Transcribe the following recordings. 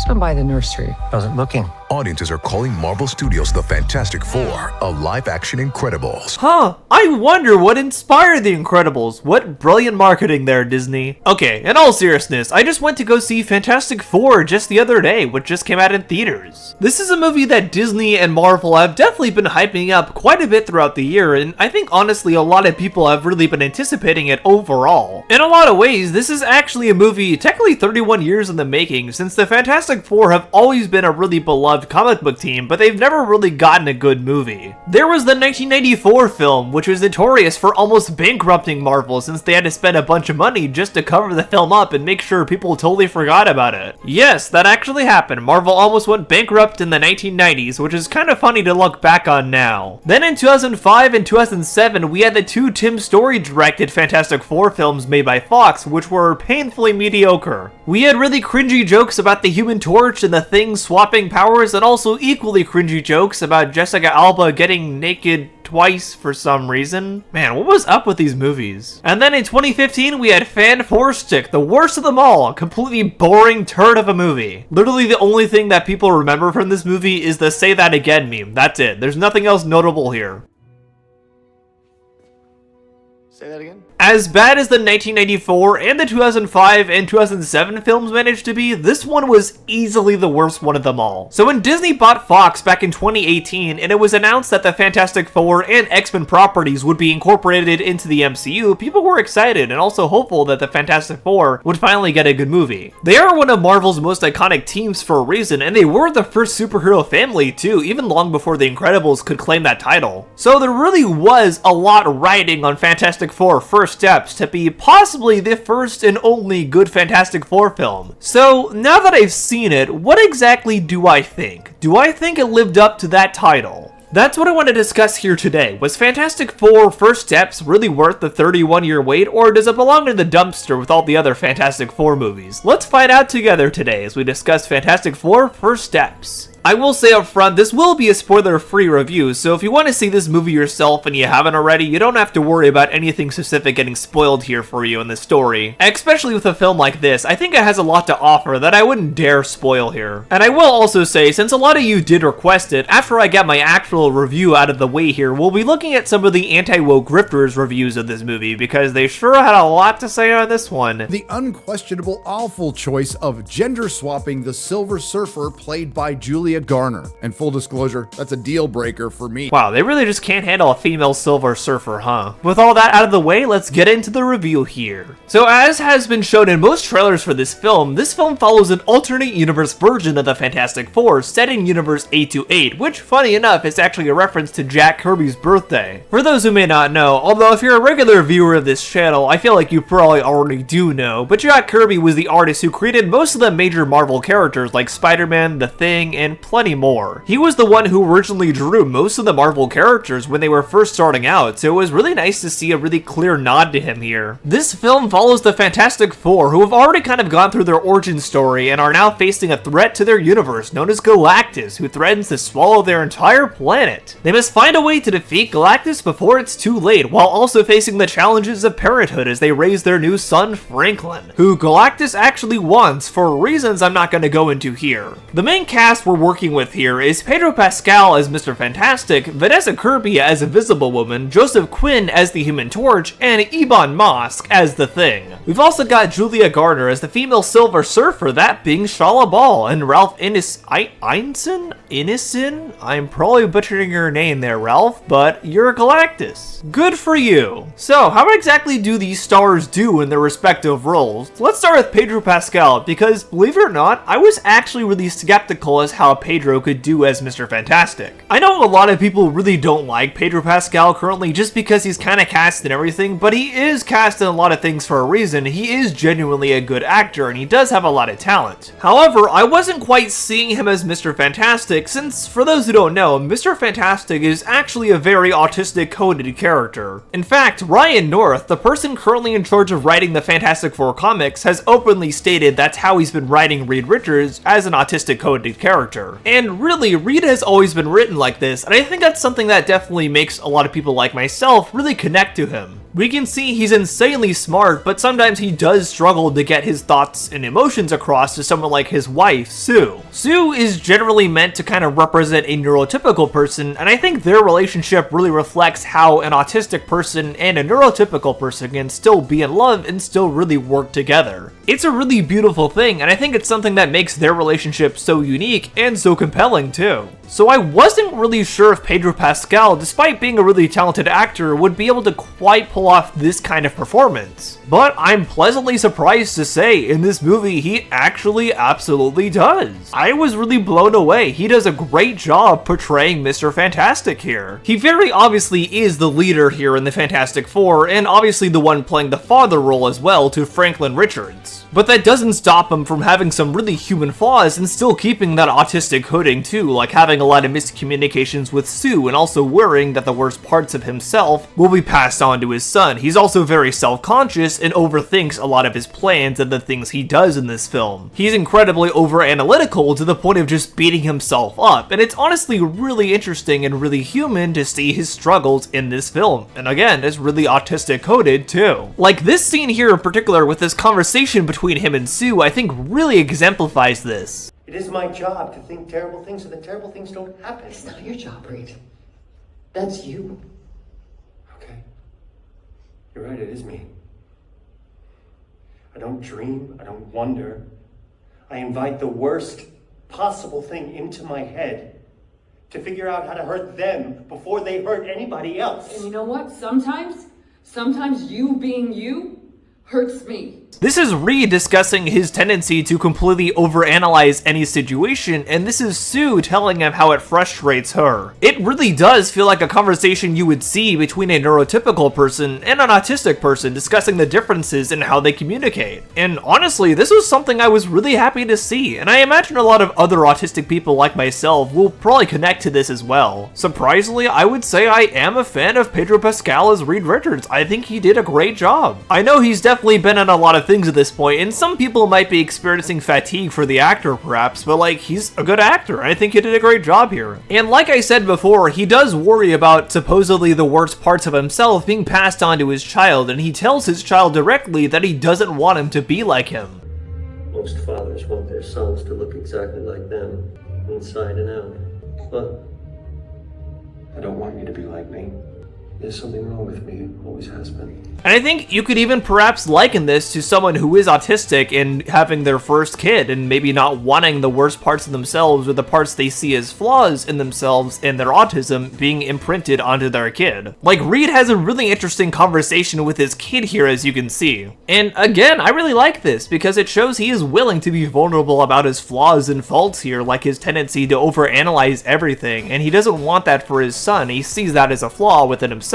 I'm by the nursery. Wasn't looking. Audiences are calling Marvel Studios' The Fantastic Four a live-action Incredibles. Huh, I wonder what inspired The Incredibles. What brilliant marketing there, Disney. Okay, in all seriousness, I just went to go see Fantastic Four just the other day, which just came out in theaters. This is a movie that Disney and Marvel have definitely been hyping up quite a bit throughout the year, and I think honestly a lot of people have really been anticipating it overall. In a lot of ways, this is actually a movie technically 31 years in the making, since the Fantastic Four have always been a really beloved comic book team, but they've never really gotten a good movie. There was the 1994 film, which was notorious for almost bankrupting Marvel since they had to spend a bunch of money just to cover the film up and make sure people totally forgot about it. Yes, that actually happened. Marvel almost went bankrupt in the 1990s, which is kind of funny to look back on now. Then in 2005 and 2007, we had the two Tim Story directed Fantastic Four films made by Fox, which were painfully mediocre. We had really cringy jokes about the Human Torch and the Thing swapping powers, and also equally cringy jokes about Jessica Alba getting naked twice for some reason. Man, what was up with these movies? And then in 2015, we had Fan Four Stick, the worst of them all, a completely boring turd of a movie. Literally the only thing that people remember from this movie is the Say That Again meme. That's it. There's nothing else notable here. Say that again? As bad as the 1994 and the 2005 and 2007 films managed to be, this one was easily the worst one of them all. So when Disney bought Fox back in 2018 and it was announced that the Fantastic Four and X-Men properties would be incorporated into the MCU, people were excited and also hopeful that the Fantastic Four would finally get a good movie. They are one of Marvel's most iconic teams for a reason, and they were the first superhero family too, even long before the Incredibles could claim that title. So there really was a lot riding on Fantastic Four first steps to be possibly the first and only good Fantastic Four film. So now that I've seen it, what exactly do I think? Do I think it lived up to that title? That's what I want to discuss here today. Was Fantastic Four First Steps really worth the 31-year wait, or does it belong in the dumpster with all the other Fantastic Four movies? Let's find out together today as we discuss Fantastic Four First Steps. I will say up front, this will be a spoiler-free review, so if you want to see this movie yourself and you haven't already, you don't have to worry about anything specific getting spoiled here for you in the story. Especially with a film like this, I think it has a lot to offer that I wouldn't dare spoil here. And I will also say, since a lot of you did request it, after I get my actual review out of the way here, we'll be looking at some of the anti-woke grifters reviews of this movie, because they sure had a lot to say on this one. The unquestionable awful choice of gender swapping the Silver Surfer played by Julia Garner. And full disclosure, that's a deal breaker for me. Wow, they really just can't handle a female Silver Surfer, huh? With all that out of the way, let's get into the review here. So as has been shown in most trailers for this film follows an alternate universe version of the Fantastic Four set in Universe 828, which, funny enough, is actually a reference to Jack Kirby's birthday. For those who may not know, although if you're a regular viewer of this channel, I feel like you probably already do know, but Jack Kirby was the artist who created most of the major Marvel characters like Spider-Man, The Thing, and plenty more. He was the one who originally drew most of the Marvel characters when they were first starting out, so it was really nice to see a really clear nod to him here. This film follows the Fantastic Four, who have already kind of gone through their origin story and are now facing a threat to their universe known as Galactus, who threatens to swallow their entire planet. They must find a way to defeat Galactus before it's too late, while also facing the challenges of parenthood as they raise their new son, Franklin, who Galactus actually wants for reasons I'm not going to go into here. The main cast we're working with here is Pedro Pascal as Mr. Fantastic, Vanessa Kirby as Invisible Woman, Joseph Quinn as the Human Torch, and Ebon Mosk as the Thing. We've also got Julia Garner as the female Silver Surfer, that being Shala Ball, and Ralph Ineson? I'm probably butchering your name there, Ralph, but you're Galactus. Good for you. So, how exactly do these stars do in their respective roles? Let's start with Pedro Pascal, because believe it or not, I was actually really skeptical as how Pedro could do as Mr. Fantastic. I know a lot of people really don't like Pedro Pascal currently just because he's kind of cast in everything, but he is cast in a lot of things for a reason. He is genuinely a good actor and he does have a lot of talent. However, I wasn't quite seeing him as Mr. Fantastic since, for those who don't know, Mr. Fantastic is actually a very autistic coded character. In fact, Ryan North, the person currently in charge of writing the Fantastic Four comics, has openly stated that's how he's been writing Reed Richards as an autistic coded character. here. And really, Reed has always been written like this, and I think that's something that definitely makes a lot of people like myself really connect to him. We can see he's insanely smart, but sometimes he does struggle to get his thoughts and emotions across to someone like his wife, Sue. Sue is generally meant to kind of represent a neurotypical person, and I think their relationship really reflects how an autistic person and a neurotypical person can still be in love and still really work together. It's a really beautiful thing, and I think it's something that makes their relationship so unique and so compelling too. So I wasn't really sure if Pedro Pascal, despite being a really talented actor, would be able to quite pull off this kind of performance. But I'm pleasantly surprised to say, in this movie, he actually absolutely does. I was really blown away. He does a great job portraying Mr. Fantastic here. He very obviously is the leader here in the Fantastic Four, and obviously the one playing the father role as well to Franklin Richards. But that doesn't stop him from having some really human flaws and still keeping that autistic coding too, like having a lot of miscommunications with Sue and also worrying that the worst parts of himself will be passed on to his son. He's also very self-conscious and overthinks a lot of his plans and the things he does in this film. He's incredibly over-analytical to the point of just beating himself up, and it's honestly really interesting and really human to see his struggles in this film. And again, it's really autistic coded too. Like this scene here in particular with this conversation between him and Sue, I think really exemplifies this. It is my job to think terrible things so that terrible things don't happen. It's not your job, Reed. That's you. Okay. You're right, it is me. I don't dream, I don't wonder. I invite the worst possible thing into my head to figure out how to hurt them before they hurt anybody else. And you know what? Sometimes you being you hurts me. This is Reed discussing his tendency to completely overanalyze any situation, and this is Sue telling him how it frustrates her. It really does feel like a conversation you would see between a neurotypical person and an autistic person discussing the differences in how they communicate. And honestly, this was something I was really happy to see, and I imagine a lot of other autistic people like myself will probably connect to this as well. Surprisingly, I would say I am a fan of Pedro Pascal as Reed Richards. I think he did a great job. I know he's definitely been in a lot of things at this point, and some people might be experiencing fatigue for the actor perhaps, but like, he's a good actor. I think he did a great job here. And like I said before, he does worry about supposedly the worst parts of himself being passed on to his child, and he tells his child directly that he doesn't want him to be like him. Most fathers want their sons to look exactly like them, inside and out. But I don't want you to be like me. There's something wrong with me, always has been. And I think you could even perhaps liken this to someone who is autistic and having their first kid and maybe not wanting the worst parts of themselves or the parts they see as flaws in themselves and their autism being imprinted onto their kid. Like, Reed has a really interesting conversation with his kid here, as you can see. And again, I really like this because it shows he is willing to be vulnerable about his flaws and faults here, like his tendency to overanalyze everything, and he doesn't want that for his son. He sees that as a flaw within himself.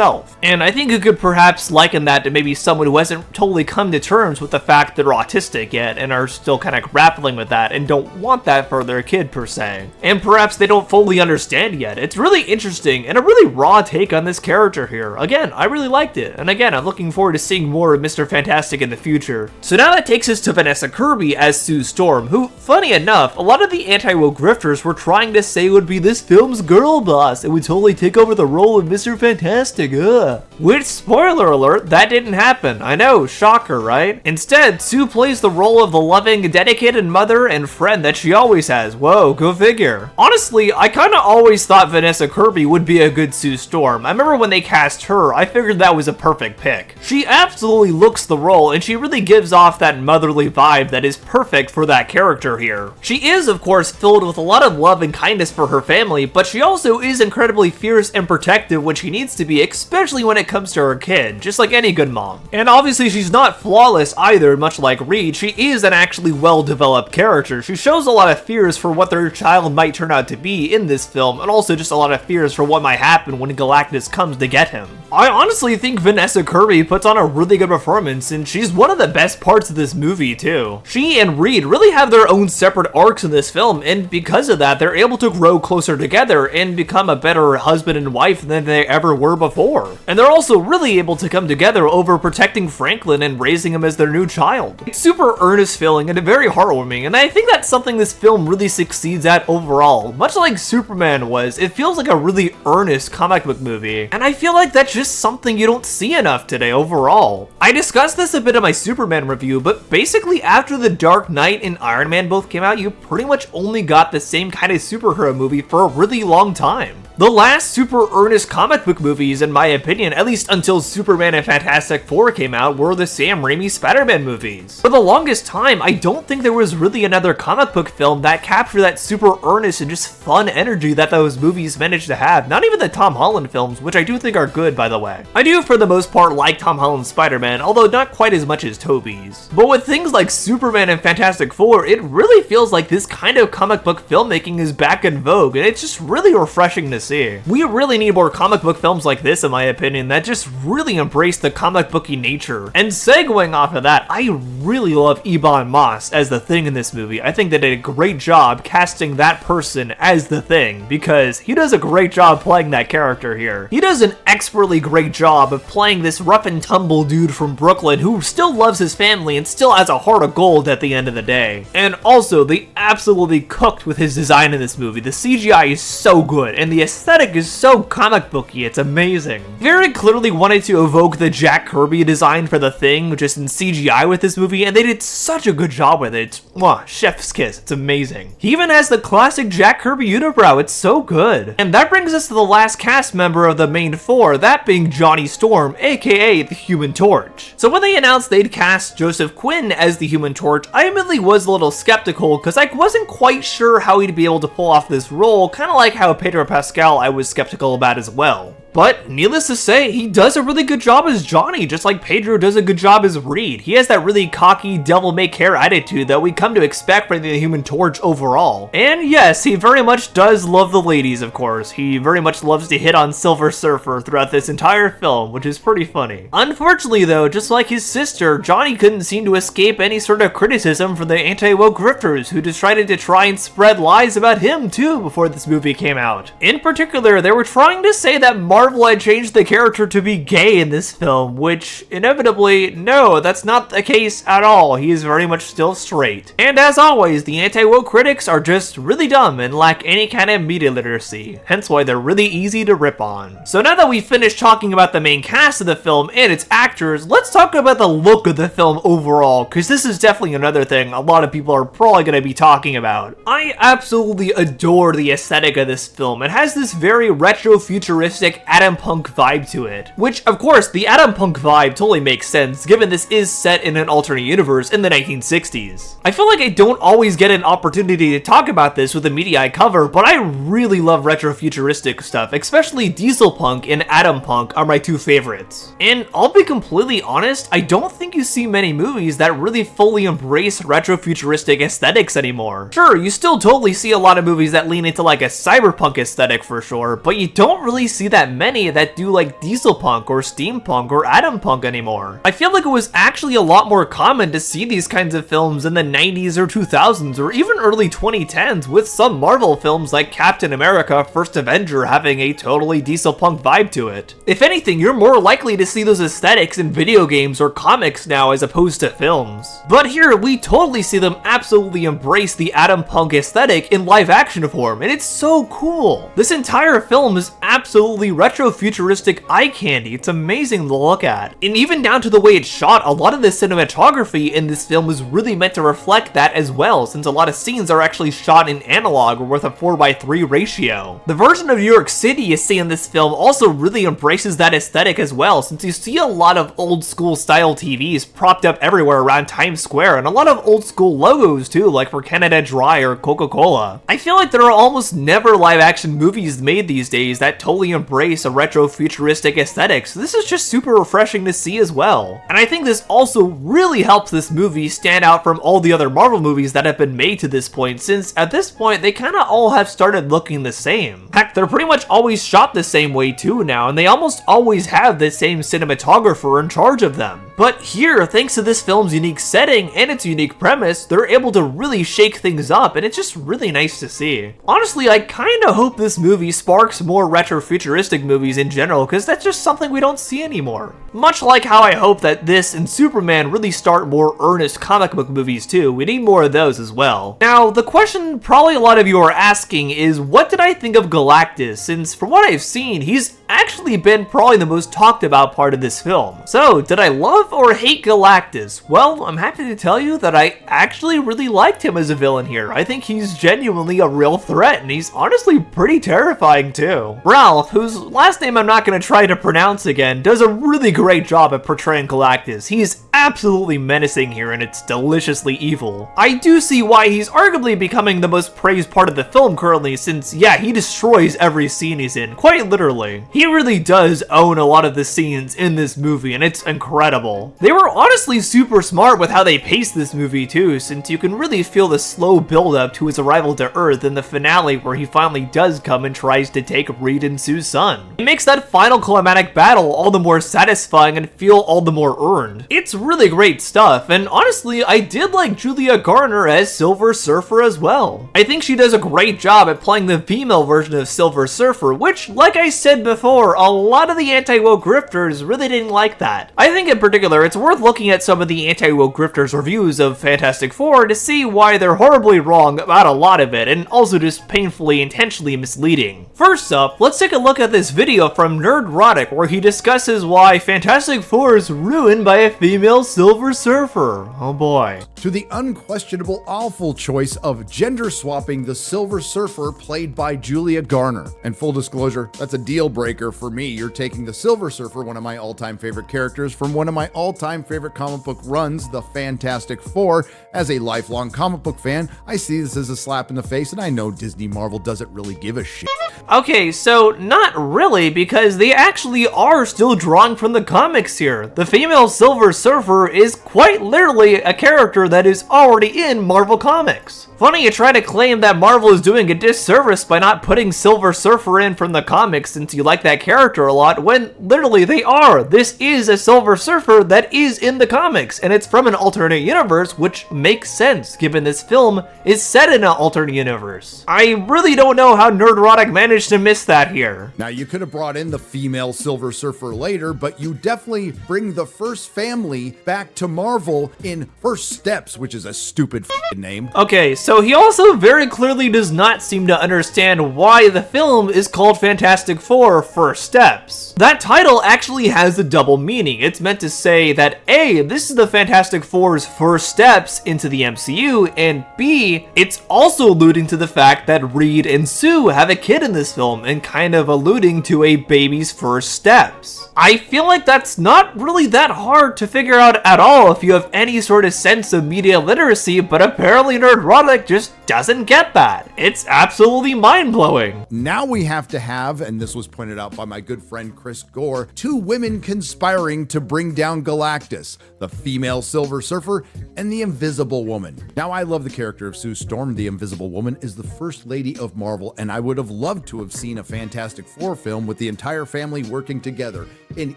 And I think you could perhaps liken that to maybe someone who hasn't totally come to terms with the fact they're autistic yet and are still kind of grappling with that and don't want that for their kid per se. And perhaps they don't fully understand yet. It's really interesting and a really raw take on this character here. Again, I really liked it. And again, I'm looking forward to seeing more of Mr. Fantastic in the future. So now that takes us to Vanessa Kirby as Sue Storm, who, funny enough, a lot of the anti-woke grifters were trying to say would be this film's girl boss and would totally take over the role of Mr. Fantastic. Which, spoiler alert, that didn't happen. I know, shocker, right? Instead, Sue plays the role of the loving, dedicated mother and friend that she always has. Whoa, go figure. Honestly, I kinda always thought Vanessa Kirby would be a good Sue Storm. I remember when they cast her, I figured that was a perfect pick. She absolutely looks the role, and she really gives off that motherly vibe that is perfect for that character here. She is, of course, filled with a lot of love and kindness for her family, but she also is incredibly fierce and protective when she needs to be, especially when it comes to her kid, just like any good mom. And obviously she's not flawless either, much like Reed. She is an actually well-developed character. She shows a lot of fears for what their child might turn out to be in this film, and also just a lot of fears for what might happen when Galactus comes to get him. I honestly think Vanessa Kirby puts on a really good performance, and she's one of the best parts of this movie too. She and Reed really have their own separate arcs in this film, and because of that, they're able to grow closer together and become a better husband and wife than they ever were before. And they're also also really able to come together over protecting Franklin and raising him as their new child. It's super earnest feeling and very heartwarming, and I think that's something this film really succeeds at overall. Much like Superman was, it feels like a really earnest comic book movie, and I feel like that's just something you don't see enough today overall. I discussed this a bit in my Superman review, but basically after The Dark Knight and Iron Man both came out, you pretty much only got the same kind of superhero movie for a really long time. The last super earnest comic book movies, in my opinion, at least until Superman and Fantastic Four came out, were the Sam Raimi Spider-Man movies. For the longest time, I don't think there was really another comic book film that captured that super earnest and just fun energy that those movies managed to have. Not even the Tom Holland films, which I do think are good, by the way. I do, for the most part, like Tom Holland's Spider-Man, although not quite as much as Tobey's. But with things like Superman and Fantastic Four, it really feels like this kind of comic book filmmaking is back in vogue, and it's just really refreshing to see. We really need more comic book films like this, in my opinion, that just really embrace the comic booky nature. And segueing off of that, I really love Ebon Moss as the Thing in this movie. I think they did a great job casting that person as the Thing, because he does a great job playing that character here. He does an expertly great job of playing this rough and tumble dude from Brooklyn who still loves his family and still has a heart of gold at the end of the day. And also, they absolutely cooked with his design in this movie. The CGI is so good, and the aesthetic is so comic booky, it's amazing. Very clearly wanted to evoke the Jack Kirby design for the Thing, just in CGI with this movie, and they did such a good job with it. Mwah, chef's kiss, it's amazing. He even has the classic Jack Kirby unibrow, it's so good. And that brings us to the last cast member of the main four, that being Johnny Storm, aka the Human Torch. So when they announced they'd cast Joseph Quinn as the Human Torch, I admittedly was a little skeptical, because I wasn't quite sure how he'd be able to pull off this role, kind of like how Pedro Pascal I was skeptical about as well. But needless to say, he does a really good job as Johnny, just like Pedro does a good job as Reed. He has that really cocky, devil-may-care attitude that we come to expect from the Human Torch overall. And yes, he very much does love the ladies, of course. He very much loves to hit on Silver Surfer throughout this entire film, which is pretty funny. Unfortunately though, just like his sister, Johnny couldn't seem to escape any sort of criticism from the anti-woke grifters who decided to try and spread lies about him too before this movie came out. In particular, they were trying to say that Marvel had changed the character to be gay in this film, which inevitably, no, that's not the case at all. He is very much still straight. And as always, the anti-woke critics are just really dumb and lack any kind of media literacy, hence why they're really easy to rip on. So now that we've finished talking about the main cast of the film and its actors, let's talk about the look of the film overall, because this is definitely another thing a lot of people are probably going to be talking about. I absolutely adore the aesthetic of this film. It has this very retro-futuristic Adam Punk vibe to it, which of course the Adam Punk vibe totally makes sense given this is set in an alternate universe in the 1960s. I feel like I don't always get an opportunity to talk about this with the media I cover, but I really love retro-futuristic stuff, especially Diesel Punk and Adam Punk are my two favorites. And I'll be completely honest, I don't think you see many movies that really fully embrace retro-futuristic aesthetics anymore. Sure, you still totally see a lot of movies that lean into like a cyberpunk aesthetic for sure, but you don't really see that many that do like Diesel Punk or Steampunk or Adam Punk anymore. I feel like it was actually a lot more common to see these kinds of films in the 90s or 2000s or even early 2010s, with some Marvel films like Captain America First Avenger having a totally Diesel Punk vibe to it. If anything, you're more likely to see those aesthetics in video games or comics now as opposed to films. But here, we totally see them absolutely embrace the Adam Punk aesthetic in live action form, and it's so cool. This entire film is absolutely retro-futuristic eye candy. It's amazing to look at. And even down to the way it's shot, a lot of the cinematography in this film is really meant to reflect that as well, since a lot of scenes are actually shot in analog or with a 4:3 ratio. The version of New York City you see in this film also really embraces that aesthetic as well, since you see a lot of old school style TVs propped up everywhere around Times Square, and a lot of old school logos too, like for Canada Dry or Coca-Cola. I feel like there are almost never live action movies made these days that totally embrace a retro-futuristic aesthetic, so this is just super refreshing to see as well. And I think this also really helps this movie stand out from all the other Marvel movies that have been made to this point, since at this point they kinda all have started looking the same. fact, they're pretty much always shot the same way too now, and they almost always have the same cinematographer in charge of them. But here, thanks to this film's unique setting and its unique premise, they're able to really shake things up, and it's just really nice to see. Honestly, I kinda hope this movie sparks more retro-futuristic movies in general, because that's just something we don't see anymore. Much like how I hope that this and Superman really start more earnest comic book movies too. We need more of those as well. Now, the question probably a lot of you are asking is, what did I think of Galactus? Since from what I've seen, he's actually been probably the most talked about part of this film. So, did I love or hate Galactus? Well, I'm happy to tell you that I actually really liked him as a villain here. I think he's genuinely a real threat, and he's honestly pretty terrifying too. Ralph, whose last name I'm not going to try to pronounce again, does a really great job at portraying Galactus. He's absolutely menacing here, and it's deliciously evil. I do see why he's arguably becoming the most praised part of the film currently, since yeah, he destroys every scene he's in, quite literally. He really does own a lot of the scenes in this movie, and it's incredible. They were honestly super smart with how they paced this movie too, since you can really feel the slow build-up to his arrival to Earth in the finale where he finally does come and tries to take Reed and Sue's son. It makes that final climatic battle all the more satisfying and feel all the more earned. It's really great stuff, and honestly, I did like Julia Garner as Silver Surfer as well. I think she does a great job at playing the female version of Silver Surfer, which, like I said before, a lot of the anti-woke grifters really didn't like that. I think in particular, it's worth looking at some of the anti-woke grifters' reviews of Fantastic Four to see why they're horribly wrong about a lot of it, and also just painfully intentionally misleading. First up, let's take a look at this video from Nerdrotic where he discusses why Fantastic Four is ruined by a female Silver Surfer. Oh boy. To the unquestionable awful choice of gender swapping the Silver Surfer played by Julia Garner. And full disclosure, that's a deal breaker for me. You're taking the Silver Surfer, one of my all-time favorite characters from one of my all-time favorite comic book runs, the Fantastic Four. As a lifelong comic book fan, I see this as a slap in the face, and I know Disney Marvel doesn't really give a shit. Okay, so not really, because they actually are still drawing from the comics here. The female Silver Surfer is quite literally a character that is already in Marvel Comics. Funny you try to claim that Marvel is doing a disservice by not putting Silver Surfer in from the comics since you like that character a lot, when literally they are. This is a Silver Surfer that is in the comics, and it's from an alternate universe, which makes sense given this film is set in an alternate universe. I really don't know how Nerdrotic managed to miss that here. Now, you could have brought in the female Silver Surfer later, but you definitely bring the first family back to Marvel in First Steps, which is a stupid name. Okay, so he also very clearly does not seem to understand why the film is called Fantastic Four First Steps. That title actually has a double meaning. It's meant to say that A, this is the Fantastic Four's first steps into the MCU, and B, it's also alluding to the fact that Reed and Sue have a kid in this film and kind of alluding to a baby's first steps. I feel like that's not really that hard to figure out at all if you have any sort of sense of media literacy, but apparently Nerdrotic just doesn't get that. It's absolutely mind-blowing. Now we have to have, and this was pointed out by my good friend Chris Gore, two women conspiring to bring down Galactus, the female Silver Surfer and the Invisible Woman. Now, I love the character of Sue Storm. The Invisible Woman is the first lady of Marvel, and I would have loved to have seen a Fantastic Four film with the entire family working together in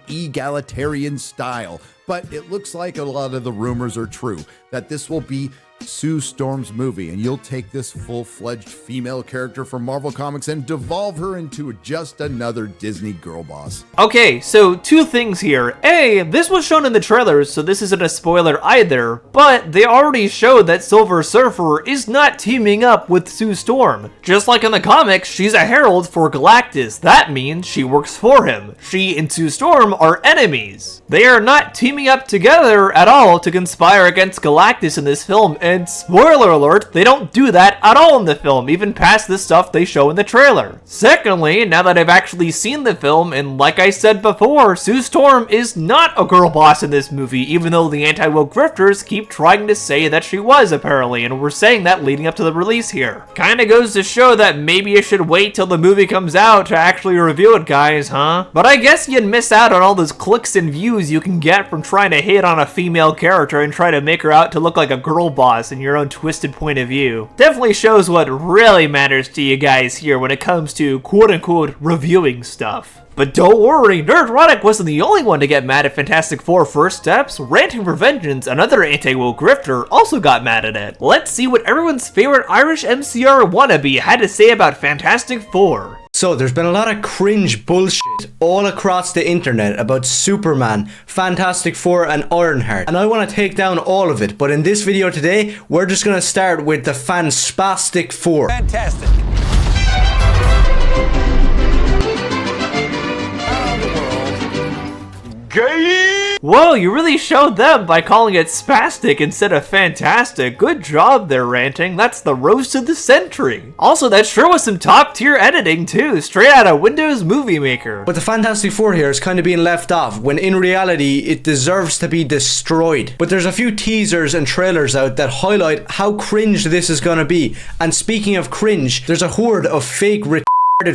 egalitarian style. But it looks like a lot of the rumors are true, that this will be Sue Storm's movie, and you'll take this full-fledged female character from Marvel Comics and devolve her into just another Disney girl boss. Okay, so two things here. A, this was shown in the trailers, so this isn't a spoiler either, but they already showed that Silver Surfer is not teaming up with Sue Storm. Just like in the comics, she's a herald for Galactus. That means she works for him. She and Sue Storm are enemies. They are not teaming up together at all to conspire against Galactus in this film, and spoiler alert, they don't do that at all in the film, even past the stuff they show in the trailer. Secondly, now that I've actually seen the film, and like I said before, Sue Storm is not a girl boss in this movie, even though the anti-woke grifters keep trying to say that she was, apparently, and we're saying that leading up to the release here. Kinda goes to show that maybe you should wait till the movie comes out to actually review it, guys, huh? But I guess you'd miss out on all those clicks and views you can get from trying to hit on a female character and try to make her out to look like a girl boss chaos and your own twisted point of view. Definitely shows what really matters to you guys here when it comes to quote-unquote reviewing stuff. But don't worry, Nerdrotic wasn't the only one to get mad at Fantastic Four First Steps. Ranting for Vengeance, another anti-woke grifter, also got mad at it. Let's see what everyone's favorite Irish MCR wannabe had to say about Fantastic Four. So there's been a lot of cringe bullshit all across the internet about Superman, Fantastic Four and Ironheart, and I want to take down all of it, but in this video today we're just going to start with the Fantastic Four. Fantastic. Whoa, you really showed them by calling it spastic instead of fantastic. Good job there, Ranting. That's the roast of the century. Also, that sure was some top tier editing too, straight out of Windows Movie Maker. But the Fantastic Four here is kind of being left off, when in reality it deserves to be destroyed. But there's a few teasers and trailers out that highlight how cringe this is gonna be. And speaking of cringe, there's a horde of fake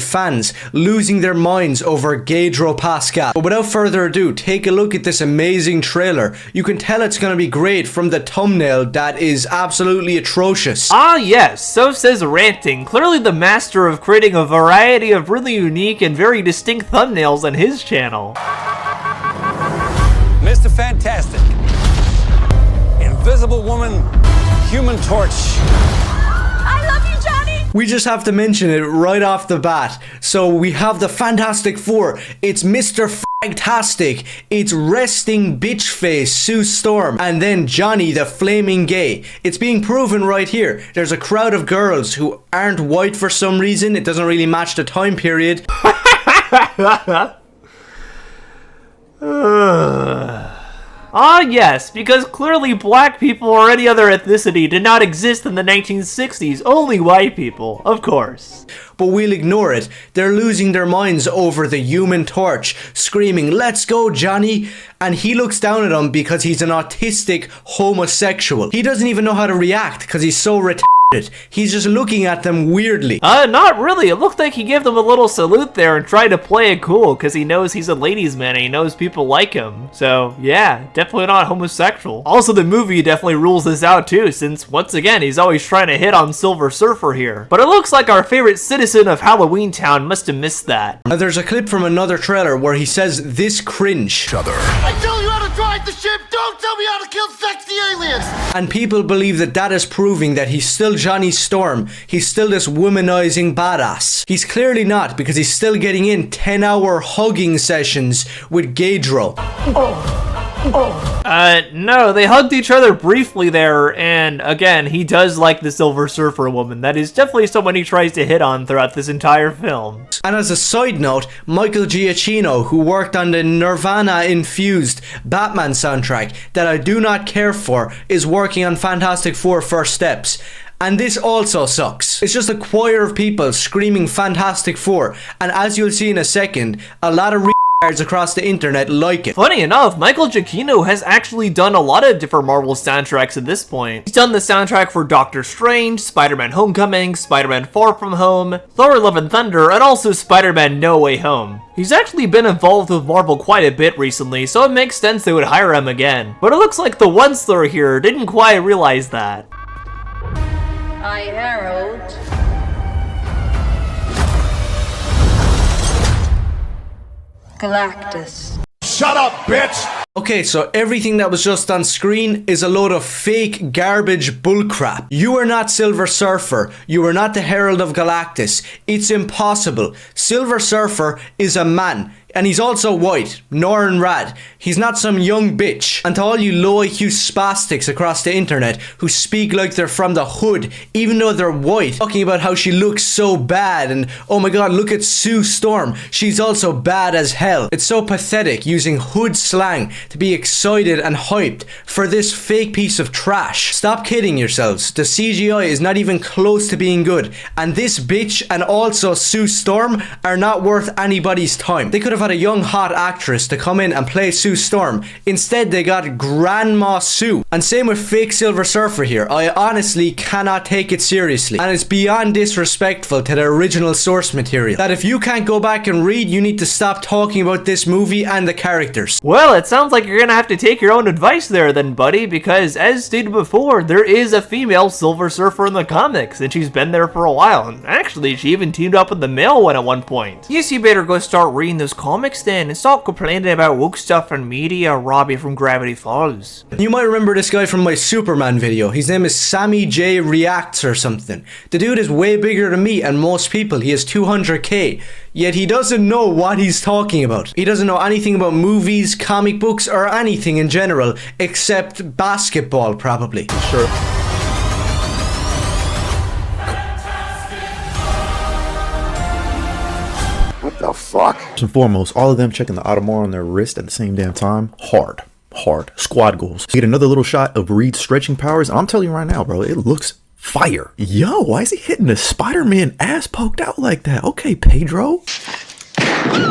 fans losing their minds over Pedro Pascal. But without further ado, take a look at this amazing trailer. You can tell it's gonna be great from the thumbnail that is absolutely atrocious. Ah yes, so says Ranting, clearly the master of creating a variety of really unique and very distinct thumbnails on his channel. Mr. Fantastic. Invisible Woman, Human Torch. I love you, Johnny! We just have to mention it right off the bat. So we have the Fantastic Four. It's Mr. Fantastic. It's resting bitch face Sue Storm. And then Johnny the Flaming Gay. It's being proven right here. There's a crowd of girls who aren't white for some reason. It doesn't really match the time period. Ah yes, because clearly black people or any other ethnicity did not exist in the 1960s, only white people, of course. But we'll ignore it. They're losing their minds over the Human Torch, screaming, "Let's go, Johnny!" And he looks down at him because he's an autistic homosexual. He doesn't even know how to react because he's so retarded. He's just looking at them weirdly. Not really. It looked like he gave them a little salute there and tried to play it cool because he knows he's a ladies' man and he knows people like him. So, yeah, definitely not homosexual. Also, the movie definitely rules this out too, since, once again, he's always trying to hit on Silver Surfer here. But it looks like our favorite citizen of Halloween Town must have missed that. Now, there's a clip from another trailer where he says this cringe. I tell you how to drive the ship, don't tell me how to kill sexy aliens! And people believe that that is proving that he's still Johnny Storm. He's still this womanizing badass. He's clearly not, because he's still getting in 10-hour hugging sessions with Pedro. No, they hugged each other briefly there, and again, he does like the Silver Surfer woman. That is definitely someone he tries to hit on throughout this entire film. And as a side note, Michael Giacchino, who worked on the Nirvana-infused Batman soundtrack that I do not care for, is working on Fantastic Four First Steps. And this also sucks. It's just a choir of people screaming Fantastic Four, and as you'll see in a second, a lot of across the internet like it. Funny enough, Michael Giacchino has actually done a lot of different Marvel soundtracks at this point. He's done the soundtrack for Doctor Strange, Spider-Man Homecoming, Spider-Man Far From Home, Thor Love and Thunder, and also Spider-Man No Way Home. He's actually been involved with Marvel quite a bit recently, so it makes sense they would hire him again. But it looks like the Once-Thor here didn't quite realize that. I herald Galactus. Shut up, bitch! Okay, so everything that was just on screen is a load of fake garbage bullcrap. You are not Silver Surfer. You are not the Herald of Galactus. It's impossible. Silver Surfer is a man. And he's also white, Norrin Rad. He's not some young bitch. And to all you low IQ spastics across the internet who speak like they're from the hood, even though they're white, talking about how she looks so bad and oh my god, look at Sue Storm. She's also bad as hell. It's so pathetic using hood slang to be excited and hyped for this fake piece of trash. Stop kidding yourselves. The CGI is not even close to being good. And this bitch and also Sue Storm are not worth anybody's time. They could have have had a young hot actress to come in and play Sue Storm. Instead, they got Grandma Sue. And same with fake Silver Surfer here. I honestly cannot take it seriously. And it's beyond disrespectful to the original source material. That if you can't go back and read, you need to stop talking about this movie and the characters. Well, it sounds like you're gonna have to take your own advice there then, buddy, because as stated before, there is a female Silver Surfer in the comics, and she's been there for a while, and actually, she even teamed up with the male one at one point. Yes, you better go start reading those comics then, and stop complaining about woke stuff and media, Robbie from Gravity Falls. You might remember this guy from my Superman video. His name is Sammy J Reacts or something. The dude is way bigger than me and most people. He has 200k. Yet he doesn't know what he's talking about. He doesn't know anything about movies, comic books, or anything in general, except basketball, probably. Sure. What the fuck? First and foremost, all of them checking the Audemars on their wrist at the same damn time. Hard. Squad goals. Get another little shot of Reed's stretching powers. I'm telling you right now, bro, it looks fire. Yo, why is he hitting the Spider-Man ass poked out like that? Okay, Pedro.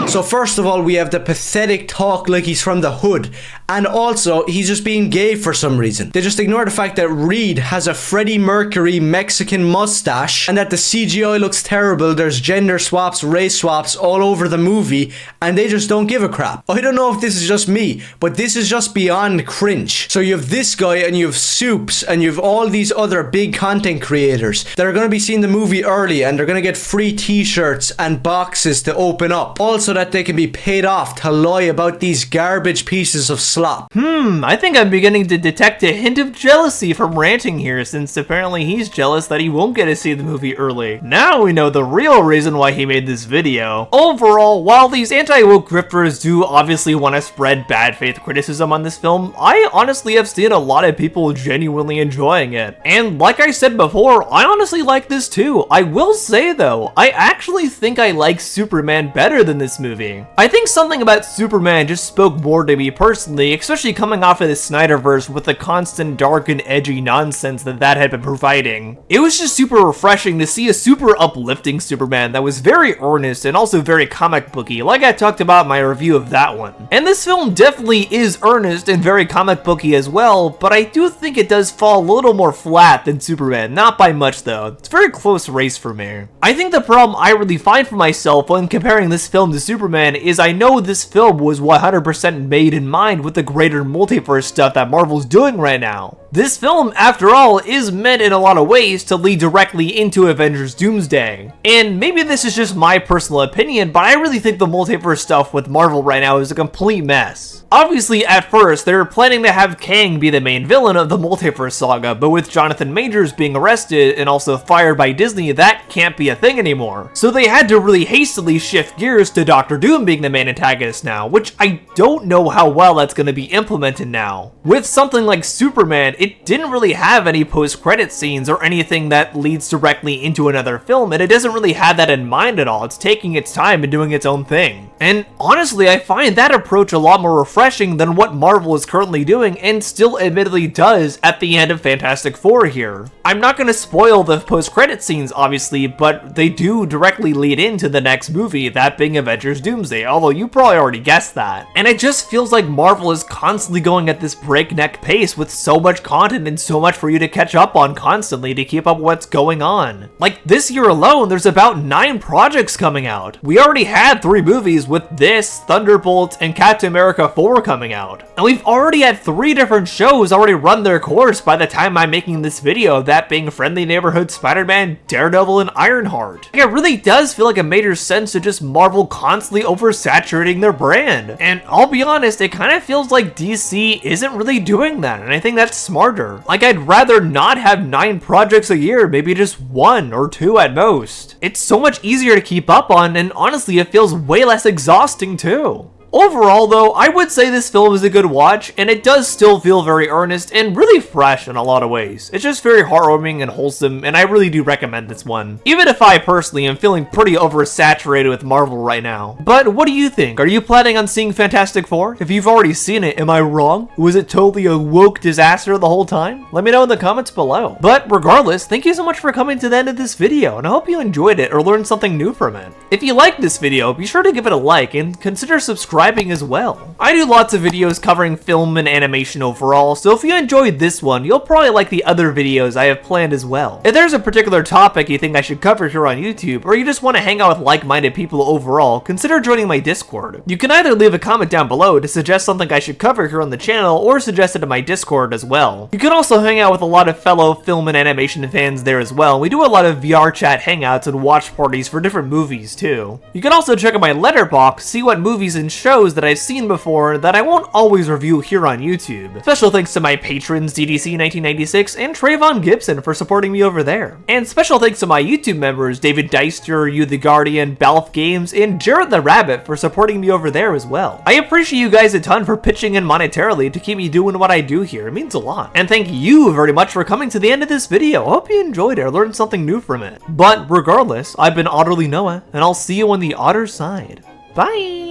So first of all, we have the pathetic talk like he's from the hood. And also, he's just being gay for some reason. They just ignore the fact that Reed has a Freddie Mercury Mexican mustache and that the CGI looks terrible. There's gender swaps, race swaps all over the movie, and they just don't give a crap. I don't know if this is just me, but this is just beyond cringe. So you have this guy and you have Soups and you have all these other big content creators that are going to be seeing the movie early and they're going to get free t-shirts and boxes to open up. Also that they can be paid off to lie about these garbage pieces of slop. I think I'm beginning to detect a hint of jealousy from ranting here, since apparently he's jealous that he won't get to see the movie early. Now we know the real reason why he made this video. Overall, while these anti-woke grifters do obviously want to spread bad faith criticism on this film, I honestly have seen a lot of people genuinely enjoying it. And like I said before, I honestly like this too. I will say though, I actually think I like Superman better than this movie. I think something about Superman just spoke more to me personally, especially coming off of the Snyderverse with the constant dark and edgy nonsense that had been providing. It was just super refreshing to see a super uplifting Superman that was very earnest and also very comic booky, like I talked about in my review of that one. And this film definitely is earnest and very comic booky as well, but I do think it does fall a little more flat than Superman, not by much though. It's a very close race for me. I think the problem I really find for myself when comparing this film to Superman is I know this film was 100% made in mind with the greater multiverse stuff that Marvel's doing right now. This film, after all, is meant in a lot of ways to lead directly into Avengers Doomsday. And maybe this is just my personal opinion, but I really think the multiverse stuff with Marvel right now is a complete mess. Obviously, at first, they were planning to have Kang be the main villain of the multiverse saga, but with Jonathan Majors being arrested and also fired by Disney, that can't be a thing anymore. So they had to really hastily shift gears to Doctor Doom being the main antagonist now, which I don't know how well that's going to be implemented now. With something like Superman, it didn't really have any post-credit scenes or anything that leads directly into another film, and it doesn't really have that in mind at all. It's taking its time and doing its own thing. And honestly, I find that approach a lot more refreshing than what Marvel is currently doing and still admittedly does at the end of Fantastic Four here. I'm not going to spoil the post-credit scenes, obviously, but they do directly lead into the next movie, that being Avengers Doomsday, although you probably already guessed that. And it just feels like Marvel is constantly going at this breakneck pace with so much content and so much for you to catch up on constantly to keep up with what's going on. Like this year alone, there's about 9 projects coming out. We already had 3 movies with this, Thunderbolt, and Captain America 4 coming out. And we've already had 3 different shows already run their course by the time I'm making this video, that being Friendly Neighborhood Spider-Man, Daredevil, and Ironheart. Like, it really does feel like a major sense to just Marvel constantly oversaturating their brand. And I'll be honest, it kind of feels like DC isn't really doing that, and I think that's smarter. Like, I'd rather not have 9 projects a year, maybe just 1 or 2 at most. It's so much easier to keep up on, and honestly, it feels way less exhausting too. Overall though, I would say this film is a good watch, and it does still feel very earnest and really fresh in a lot of ways. It's just very heartwarming and wholesome, and I really do recommend this one. Even if I personally am feeling pretty oversaturated with Marvel right now. But what do you think? Are you planning on seeing Fantastic Four? If you've already seen it, am I wrong? Was it totally a woke disaster the whole time? Let me know in the comments below. But regardless, thank you so much for coming to the end of this video, and I hope you enjoyed it or learned something new from it. If you liked this video, be sure to give it a like and consider subscribing as well. I do lots of videos covering film and animation overall, so if you enjoyed this one, you'll probably like the other videos I have planned as well. If there's a particular topic you think I should cover here on YouTube, or you just want to hang out with like-minded people overall, consider joining my Discord. You can either leave a comment down below to suggest something I should cover here on the channel, or suggest it in my Discord as well. You can also hang out with a lot of fellow film and animation fans there as well. We do a lot of VR chat hangouts and watch parties for different movies too. You can also check out my letterbox, see what movies and shows that I've seen before that I won't always review here on YouTube. Special thanks to my patrons DDC1996 and Trayvon Gibson for supporting me over there. And special thanks to my YouTube members David Deister, You the Guardian, Balf Games, and Jared the Rabbit for supporting me over there as well. I appreciate you guys a ton for pitching in monetarily to keep me doing what I do here. It means a lot. And thank you very much for coming to the end of this video. I hope you enjoyed it or learned something new from it. But regardless, I've been Otterly Noah, and I'll see you on the other side. Bye!